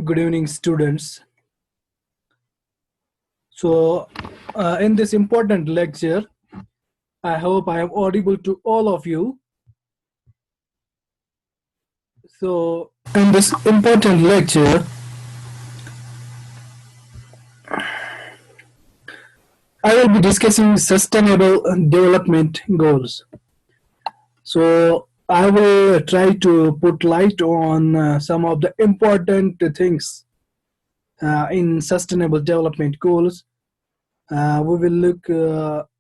Good evening, students. So, in this important lecture, I hope I am audible to all of you. So, in this important lecture, I will be discussing sustainable development goals. So, I will try to put light on some of the important things in sustainable development goals. We will look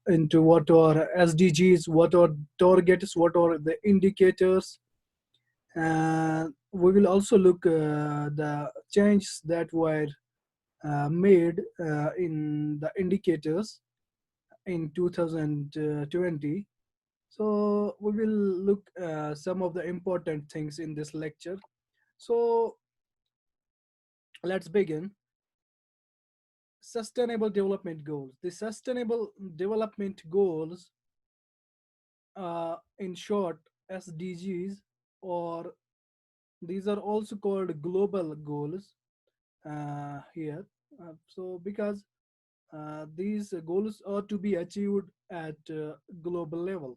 into what are SDGs, what are targets, what are the indicators. We will also look the changes that were made in the indicators in 2020. So we will look some of the important things in this lecture. So let's begin. Sustainable development goals. The sustainable development goals, in short, SDGs, or these are also called global goals here. So because these goals are to be achieved at global level.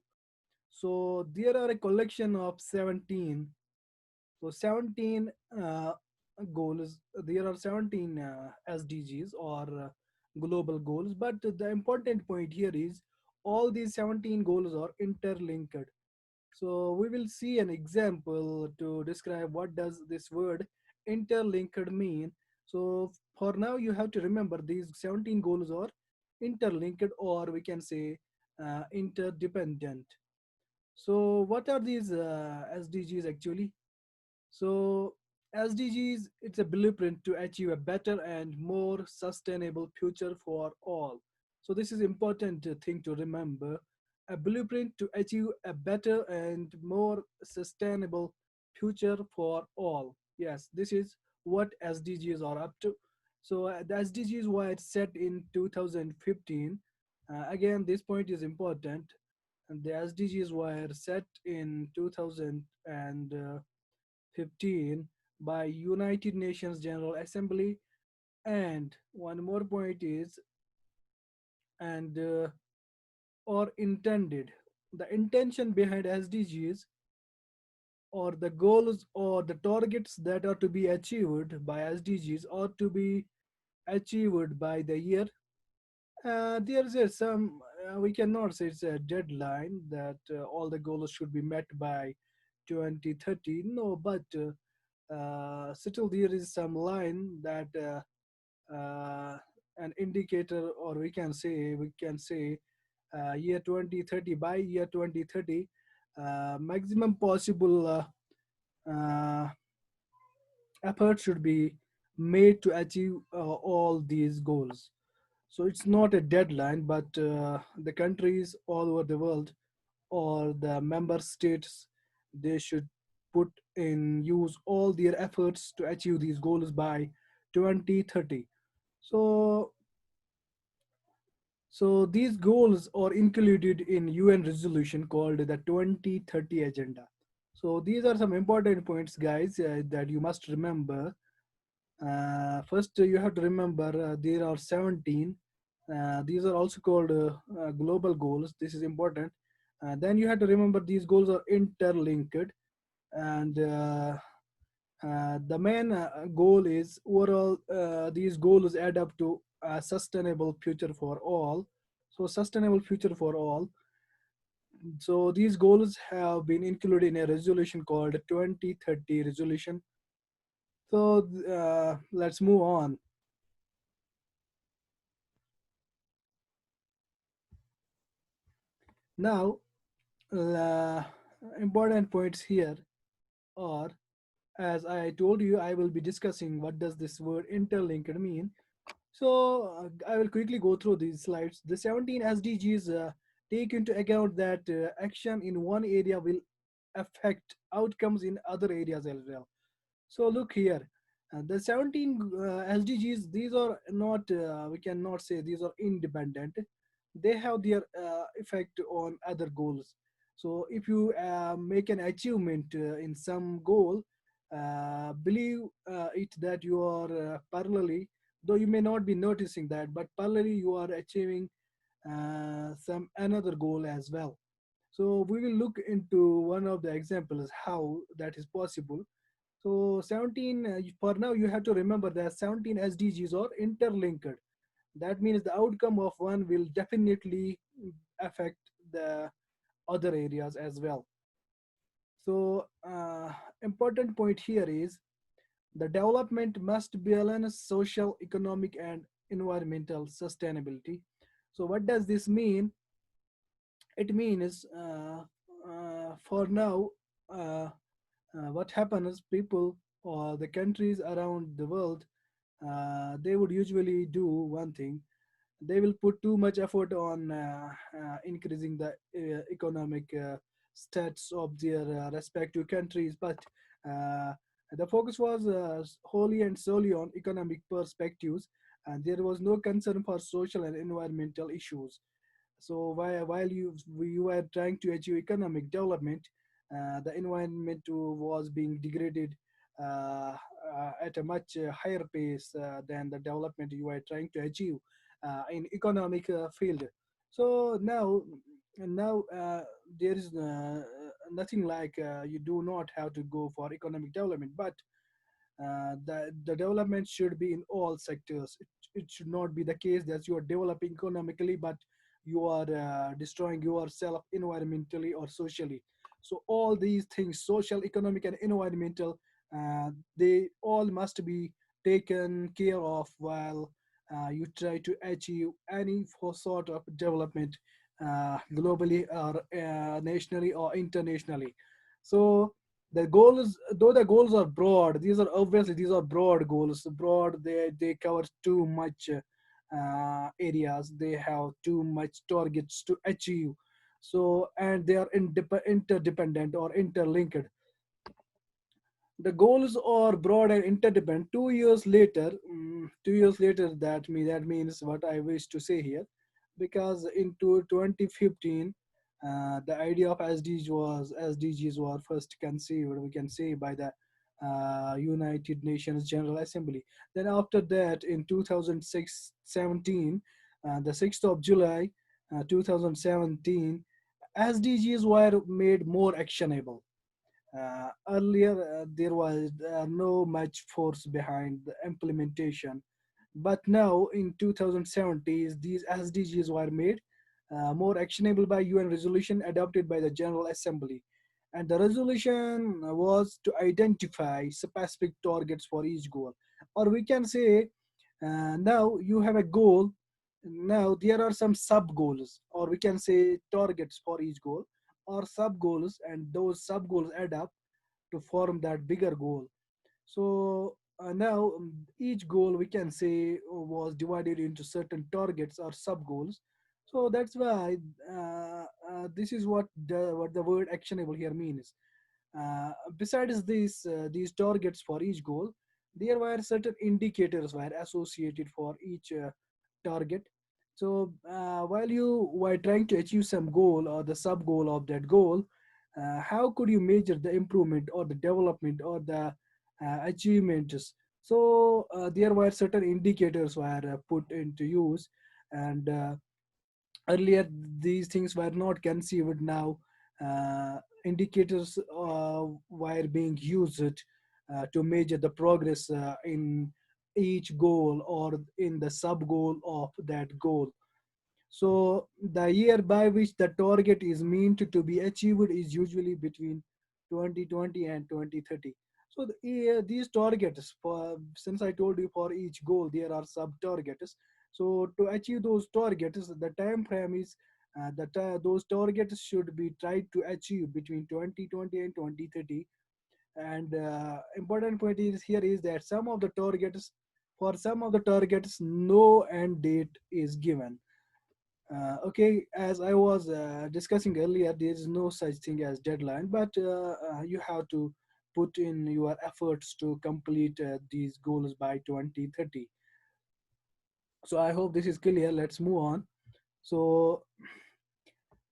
So there are a collection of 17. So 17 goals. There are 17 SDGs or global goals. But the important point here is all these 17 goals are interlinked. So we will see an example to describe what does this word interlinked mean. So for now you have to remember these 17 goals are interlinked, or we can say interdependent. So what are these SDGs actually? So SDGs, it's a blueprint to achieve a better and more sustainable future for all. So this is important thing to remember. A blueprint to achieve a better and more sustainable future for all. Yes, this is what SDGs are up to. So the SDGs were set in 2015. Again, this point is important. And the SDGs were set in 2015 by United Nations General Assembly. And one more point is, and or intended. The intention behind SDGs, or the goals or the targets that are to be achieved by SDGs, are to be achieved by the year. There is some, we cannot say it's a deadline that all the goals should be met by 2030. No, but still there is some line that an indicator, or we can say year 2030, by year 2030, maximum possible uh, effort should be made to achieve all these goals. So it's not a deadline, but the countries all over the world, or the member states, they should put in use all their efforts to achieve these goals by 2030. So so these goals are included in UN resolution called the 2030 agenda. So these are some important points, guys, that you must remember. First, you have to remember there are 17. These are also called global goals. This is important. Then you have to remember these goals are interlinked, and the main goal is overall. These goals add up to a sustainable future for all. So sustainable future for all. So these goals have been included in a resolution called 2030 resolution. So let's move on. Now, uh, important points here are, as I told you, I will be discussing what does this word interlinked mean. So I will quickly go through these slides. The 17 SDGs take into account that action in one area will affect outcomes in other areas as well. So look here, the 17 SDGs, these are not, we cannot say these are independent. They have their effect on other goals. So if you make an achievement in some goal, believe it that you are parallelly, though you may not be noticing that, but parallelly you are achieving some another goal as well. So we will look into one of the examples how that is possible. So 17, for now you have to remember that 17 SDGs are interlinked. That means the outcome of one will definitely affect the other areas as well. So important point here is the development must balance social, economic, and environmental sustainability. So what does this mean? It means for now, uh, what happens, people or the countries around the world, they would usually do one thing. They will put too much effort on increasing the economic stats of their respective countries, but uh, the focus was wholly and solely on economic perspectives, and there was no concern for social and environmental issues. So while you were trying to achieve economic development, the environment was being degraded at a much higher pace than the development you were trying to achieve in economic field. So now there is nothing like you do not have to go for economic development, but the development should be in all sectors. It should not be the case that you are developing economically, but you are destroying yourself environmentally or socially. So all these things, social, economic, and environmental, they all must be taken care of while you try to achieve any sort of development globally or nationally or internationally. So the goals, though the goals are broad, these are broad goals. Broad, they cover too much areas. They have too much targets to achieve. So and they are interdependent or interlinked. The goals are broad and interdependent. 2 years later, 2 years later, that means what I wish to say here, because into 2015, the idea of SDGs was first conceived, we can say, by the United Nations General Assembly. Then after that, in 2006 17, the 6th of July 2017, SDGs were made more actionable. Earlier, there was no much force behind the implementation, but now in 2017, these SDGs were made more actionable by UN resolution adopted by the General Assembly. And the resolution was to identify specific targets for each goal. Or we can say, now you have a goal, now there are some sub goals, or we can say targets for each goal, or sub goals, and those sub goals add up to form that bigger goal. So now each goal, we can say, was divided into certain targets or sub goals. So that's why this is what the word actionable here means. Besides these targets for each goal, there were certain indicators were associated for each target. So while you were trying to achieve some goal or the sub goal of that goal, how could you measure the improvement or the development or the achievements? So there were certain indicators were put into use, and earlier these things were not conceived. Now indicators were being used to measure the progress in each goal or in the sub goal of that goal. So the year by which the target is meant to be achieved is usually between 2020 and 2030. So these targets, for since I told you for each goal there are sub targets. So to achieve those targets, the time frame is those targets should be tried to achieve between 2020 and 2030. And important point is here is that some of the targets no end date is given. Okay, as I was discussing earlier, there is no such thing as deadline, but you have to put in your efforts to complete these goals by 2030. So I hope this is clear. Let's move on. So,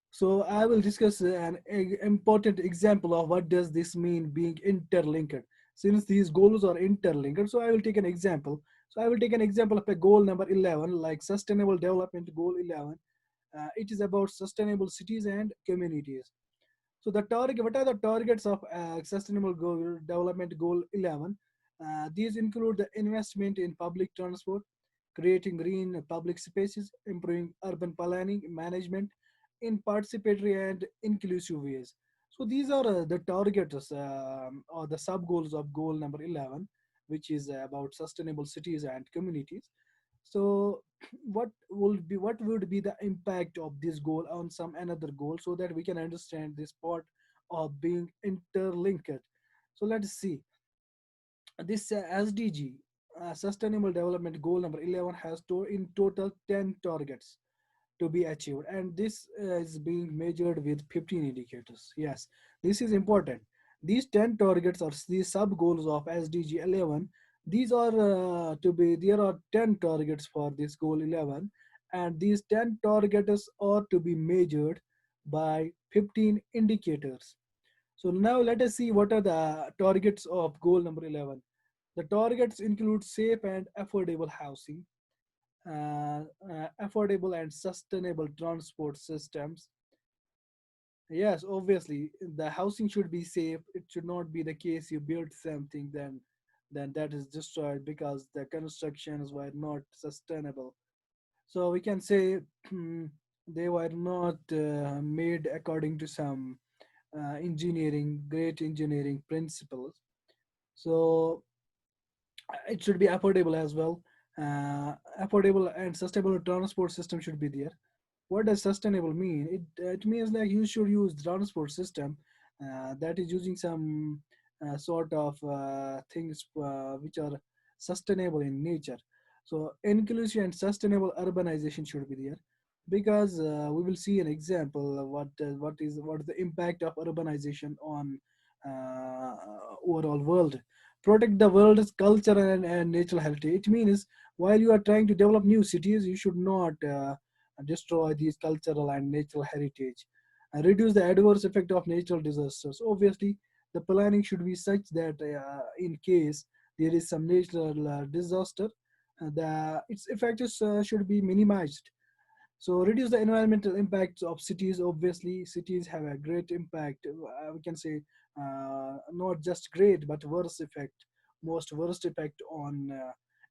so I will discuss an important example of what does this mean being interlinked. since these goals are interlinked. So I will take an example. So I will take an example of a goal number 11, like Sustainable Development Goal 11. It is about sustainable cities and communities. So the target, what are the targets of Sustainable Goal Development Goal 11? These include the investment in public transport, creating green public spaces, improving urban planning management in participatory and inclusive ways. So these are the targets or the sub goals of goal number 11, which is about sustainable cities and communities. So what would be the impact of this goal on some another goal, so that we can understand this part of being interlinked. So let's see. This SDG, Sustainable Development Goal number 11, has in total 10 targets to be achieved, and this is being measured with 15 indicators. Yes, this is important. These 10 targets are the sub goals of SDG 11. These are there are 10 targets for this goal 11, and these 10 targets are to be measured by 15 indicators. So now let us see what are the targets of goal number 11. The targets include safe and affordable housing, affordable and sustainable transport systems. Yes, obviously, the housing should be safe. It should not be the case you build something, then that is destroyed because the constructions were not sustainable. So we can say they were not made according to some great engineering principles. So it should be affordable as well. Affordable and sustainable transport system should be there. What does sustainable mean? It means like you should use transport system that is using some sort of things which are sustainable in nature. So inclusive and sustainable urbanization should be there, because we will see an example of what is the impact of urbanization on uh, overall world. Protect the world's culture and natural heritage. It means while you are trying to develop new cities, you should not destroy these cultural and natural heritage, and reduce the adverse effect of natural disasters. Obviously, the planning should be such that in case there is some natural disaster, its effects should be minimized. So reduce the environmental impacts of cities. Obviously, cities have a great impact. We can say not just great, but worst effect. Most worst effect on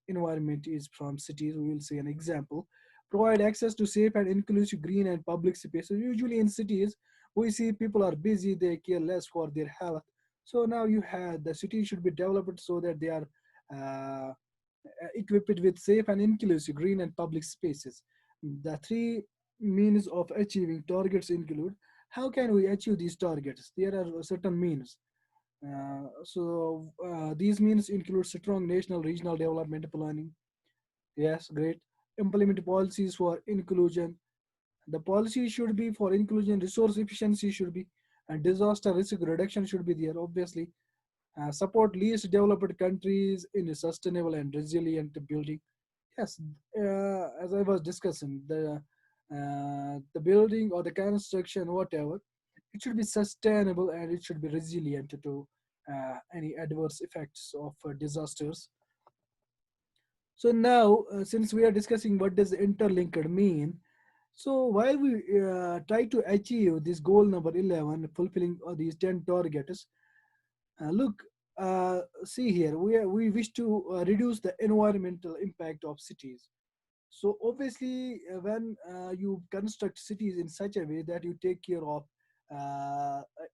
environment is from cities. We will see an example. Provide access to safe and inclusive green and public spaces. Usually in cities, we see people are busy. They care less for their health. So now you have the city should be developed so that they are uh, equipped with safe and inclusive green and public spaces. The three means of achieving targets include: how can we achieve these targets? There are certain means. These means include strong national regional development planning. Yes, great. Implement policies for inclusion. The policy should be for inclusion, resource efficiency should be, and disaster risk reduction should be there, obviously. Support least developed countries in a sustainable and resilient building. Yes, as I was discussing, the building or the construction, whatever, it should be sustainable and it should be resilient to any adverse effects of disasters. So now, since we are discussing what does interlinked mean, so while we try to achieve this goal number 11, fulfilling these 10 targets, look, see here, we wish to reduce the environmental impact of cities. So obviously, when you construct cities in such a way that you take care of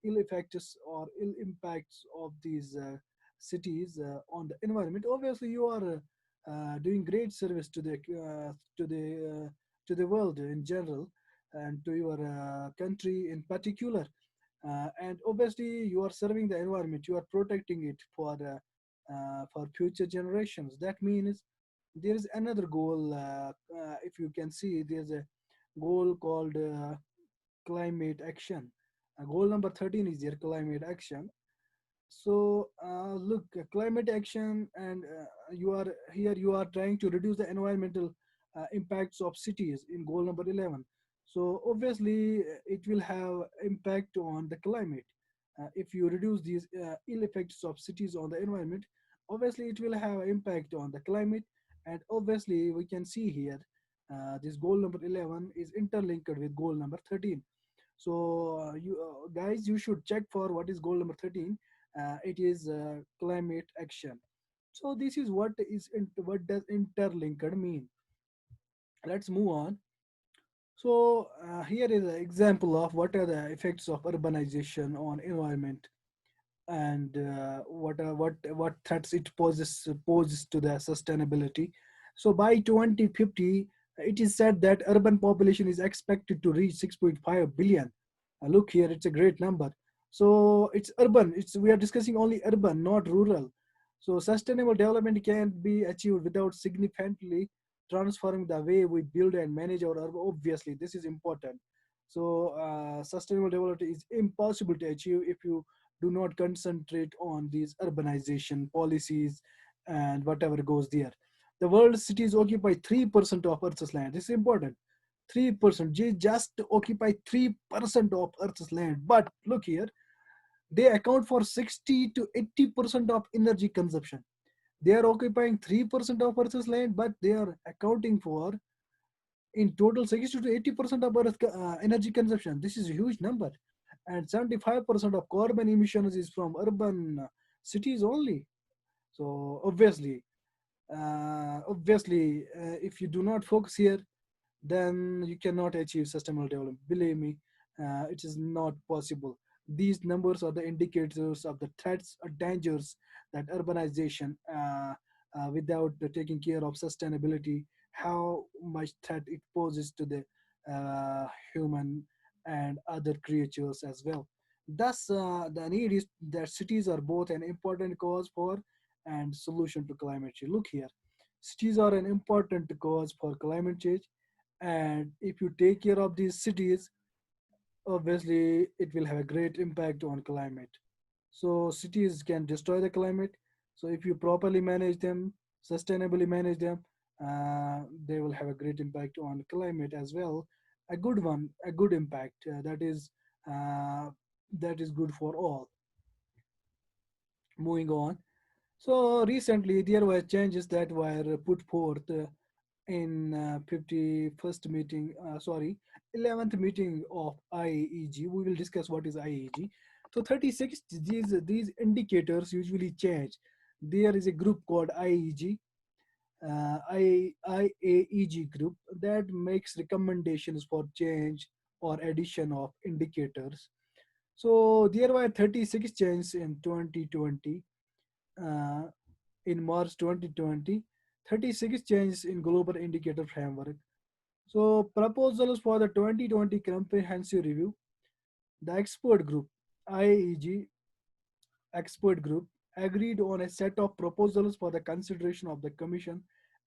ill effects or ill impacts of these cities on the environment, obviously you are doing great service to the world in general, and to your country in particular. And obviously, you are serving the environment. You are protecting it for future generations. That means there is another goal. If you can see, there's a goal called climate action. Goal number 13 is there, climate action. So look, climate action, and you are here. You are trying to reduce the environmental impacts of cities in goal number 11. So obviously, it will have impact on the climate. If you reduce these ill effects of cities on the environment, obviously it will have an impact on the climate. And obviously we can see here this goal number 11 is interlinked with goal number 13. So you guys, you should check for what is goal number 13. It is climate action. So this is what does interlinked mean. Let's move on. So here is an example of what are the effects of urbanization on environment, and what threats it poses to the sustainability. So by 2050, it is said that urban population is expected to reach 6.5 billion. Look here, it's a great number. So it's urban. It's We are discussing only urban, not rural. So sustainable development can be achieved without significantly transforming the way we build and manage our urban. Obviously, this is important. So sustainable development is impossible to achieve if you do not concentrate on these urbanization policies and whatever goes there. The world's cities occupy 3% of Earth's land. This is important. 3%. They just occupy 3% of Earth's land. But look here, they account for 60 to 80% of energy consumption. They are occupying 3% of Earth's land, but they are accounting for in total 60 to 80% of Earth's energy consumption. This is a huge number. And 75% of carbon emissions is from urban cities only. So if you do not focus here, then you cannot achieve sustainable development. Believe me, it is not possible. These numbers are the indicators of the threats or dangers that urbanization, without taking care of sustainability, how much threat it poses to the human and other creatures as well. Thus, the need is that cities are both an important cause for and solution to climate change. Look here, cities are an important cause for climate change, and if you take care of these cities, obviously it will have a great impact on climate. So cities can destroy the climate. So if you properly manage them, sustainably manage them, they will have a great impact on climate as well. A good one, a good impact, uh, that is good for all. Moving on. So recently there were changes that were put forth in 51st meeting, 11th meeting of IAEG. We will discuss what is IAEG. So 36, these indicators usually change. There is a group called IAEG, IAEG group, that makes recommendations for change or addition of indicators. So there were 36 changes in 2020. Uh, in March 2020, 36 changes in global indicator framework. So proposals for the 2020 comprehensive review, the expert group, IAEG expert group, agreed on a set of proposals for the consideration of the commission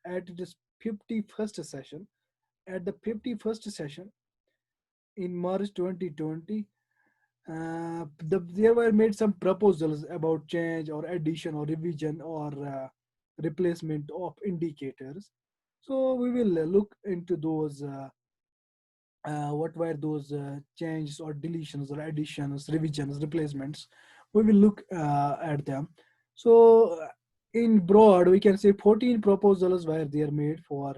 at its 51st session. At the 51st session in March 2020, there were made some proposals about change or addition or revision or replacement of indicators. So we will look into those. What were those changes or deletions or additions, revisions, replacements? We will look at them. So in broad, we can say 14 proposals were there made for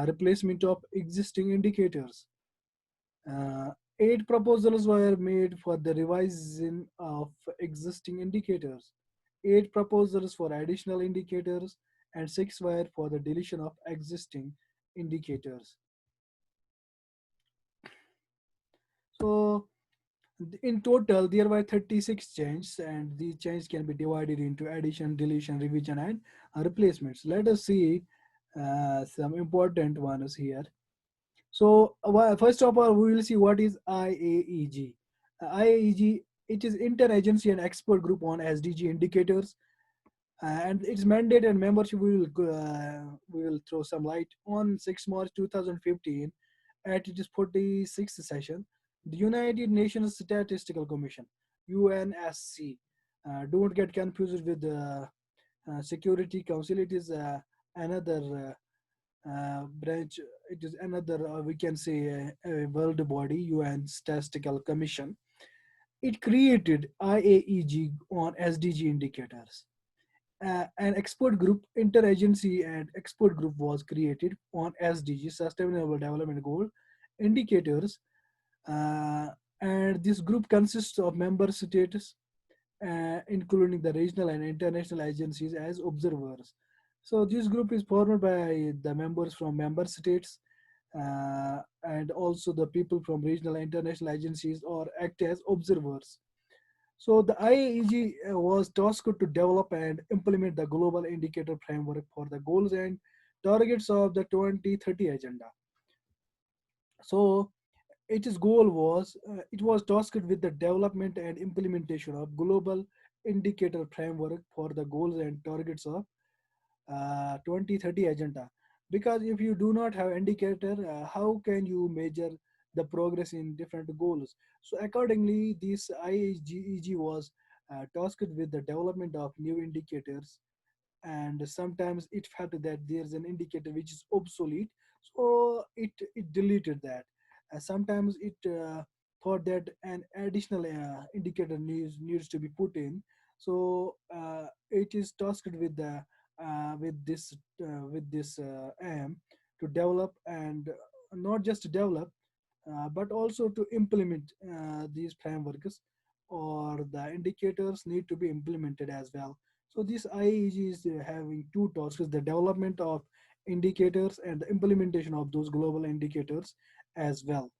replacement of existing indicators. Uh, 8 proposals were made for the revision of existing indicators, 8 proposals for additional indicators, and 6 were for the deletion of existing indicators. So in total, there were 36 changes, and these changes can be divided into addition, deletion, revision, and replacements. Let us see some important ones here. So first of all, we will see what is IAEG. IAEG, it is interagency and expert group on SDG indicators, and its mandate and membership we will throw some light on 6 March 2015 at its 46th session. The United Nations Statistical Commission, UNSC. Don't get confused with the Security Council. It is another branch. It is another, we can say, a world body, UN Statistical Commission. It created IAEG on SDG indicators. An expert group, interagency and expert group was created on SDG, Sustainable Development Goal indicators, uh, and this group consists of member states, including the regional and international agencies as observers. So this group is formed by the members from member states, and also the people from regional and international agencies or act as observers. So the IAEG was tasked to develop and implement the global indicator framework for the goals and targets of the 2030 agenda. So its goal was it was tasked with the development and implementation of global indicator framework for the goals and targets of 2030 agenda. Because if you do not have indicator, how can you measure the progress in different goals? So accordingly, this IAGEG was tasked with the development of new indicators, and sometimes it felt that there's an indicator which is obsolete, so it deleted that. Sometimes it thought that an additional indicator needs to be put in. So it is tasked with the with this aim to develop, and not just to develop, but also to implement these frameworks, or the indicators need to be implemented as well. So this IEG is having two tasks: the development of indicators and the implementation of those global indicators as well.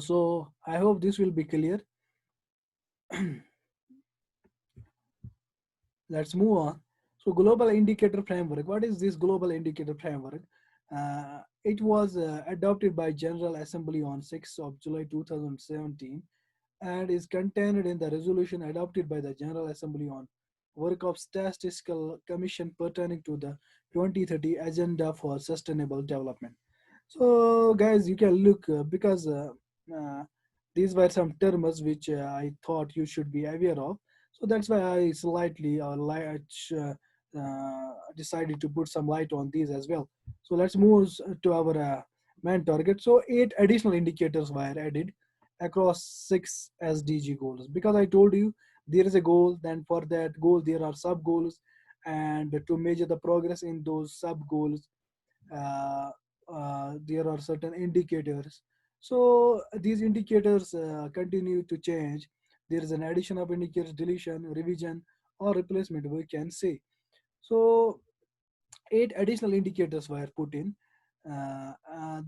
So I hope this will be clear. Let's move on. So global indicator framework. What is this global indicator framework? It was adopted by General Assembly on 6th of July 2017 and is contained in the resolution adopted by the General Assembly on work of Statistical Commission pertaining to the 2030 Agenda for Sustainable Development. So, guys, you can look because uh, these were some terms which I thought you should be aware of. So that's why I slightly decided to put some light on these as well. So let's move to our main target. So 8 additional indicators were added across 6 SDG goals. Because I told you there is a goal, then for that goal there are sub goals, and to measure the progress in those sub goals, uh, there are certain indicators. So these indicators continue to change. There is an addition of indicators, deletion, revision, or replacement, we can say. So 8 additional indicators were put in.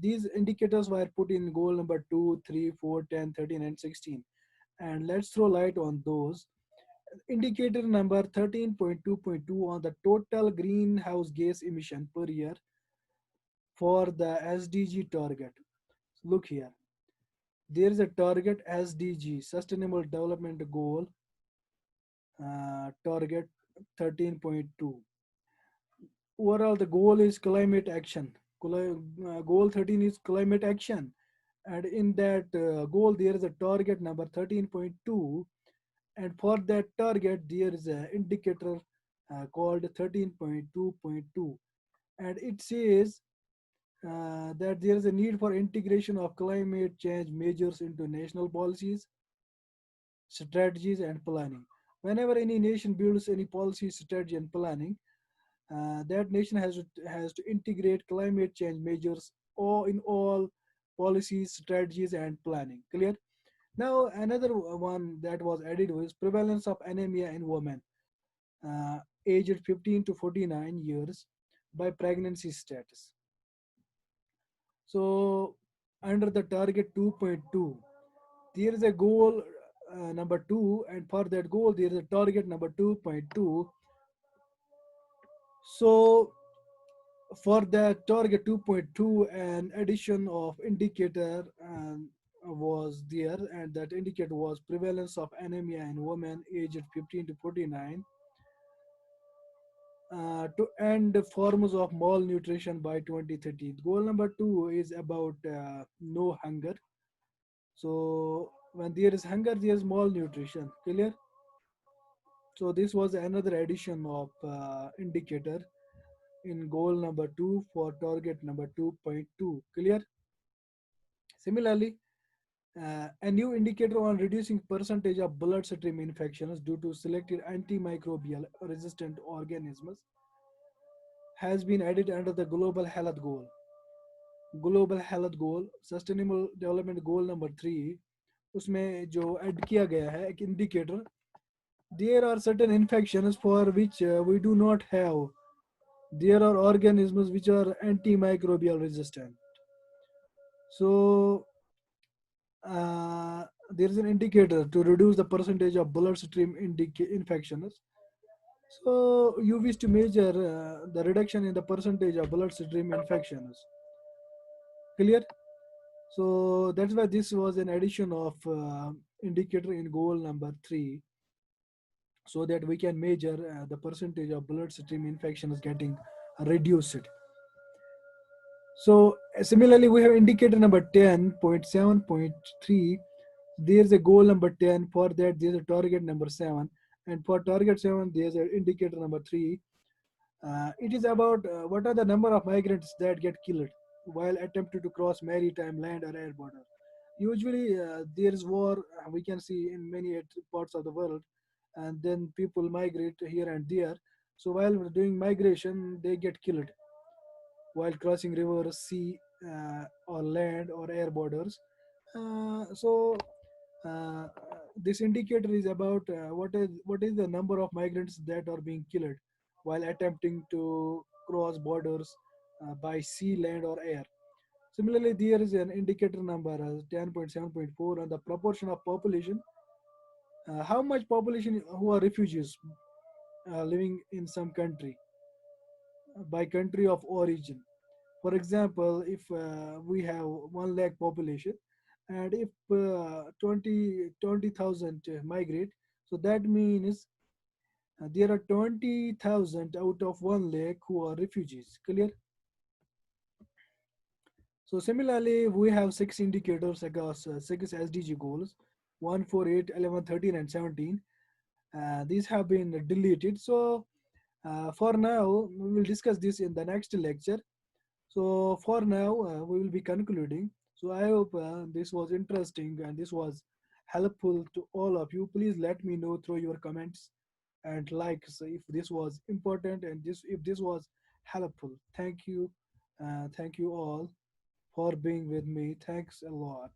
These indicators were put in goal number 2, 3, 4, 10, 13, and 16. And let's throw light on those. Indicator number 13.2.2 on the total greenhouse gas emission per year for the SDG target. Look here. There is a target SDG, Sustainable Development Goal, target 13.2. Overall, the goal is climate action. Goal 13 is climate action. And in that goal, there is a target number 13.2. And for that target, there is an indicator called 13.2.2. And it says that there is a need for integration of climate change measures into national policies, strategies, and planning. Whenever any nation builds any policy, strategy, and planning, that nation has to integrate climate change measures all in all policies, strategies, and planning. Clear? Now, another one that was added was prevalence of anemia in women aged 15 to 49 years by pregnancy status. So, under the target 2.2, there is a goal number 2, and for that goal, there is a target number 2.2. So, for that target 2.2, an addition of indicator was there, and that indicator was prevalence of anemia in women aged 15 to 49, to end forms of malnutrition by 2030. Goal number 2 is about no hunger. So when there is hunger, there is malnutrition. Clear? So this was another addition of indicator in goal number 2 for target number 2.2. Clear? Similarly, A new indicator on reducing percentage of bloodstream infections due to selected antimicrobial resistant organisms has been added under the global health goal. Global health goal sustainable development goal number 3 उसमें जो add किया गया है एक indicator there are certain infections for which we do not have there are organisms which are antimicrobial resistant so there is an indicator to reduce the percentage of bloodstream infections so you wish to measure the reduction in the percentage of bloodstream infections clear. So that's why this was an addition of indicator in goal number 3 so that we can measure the percentage of bloodstream infections getting reduced. So similarly, we have indicator number 10.7.3. There's a goal number 10. For that, there's a target number 7. And for target 7, there's an indicator number 3. It is about what are the number of migrants that get killed while attempting to cross maritime, land, or air border. Usually, there is war. We can see in many parts of the world, and then people migrate here and there. So while doing migration, they get killed while crossing rivers, sea, or land or air borders. So this indicator is about what is the number of migrants that are being killed while attempting to cross borders by sea, land, or air. Similarly, there is an indicator number 10.7.4 on the proportion of population. How much population who are refugees living in some country by country of origin. For example, if we have 1 lakh population and if 20,000 migrate, so that means there are 20,000 out of 1 lakh who are refugees. Clear? So similarly, we have 6 indicators across 6 SDG goals: 1, 4, 8, 11, 13, and 17. These have been deleted. So for now, we will discuss this in the next lecture. So for now, we will be concluding. So I hope this was interesting and this was helpful to all of you. Please let me know through your comments and likes if this was important and this if this was helpful. Thank you all for being with me. Thanks a lot.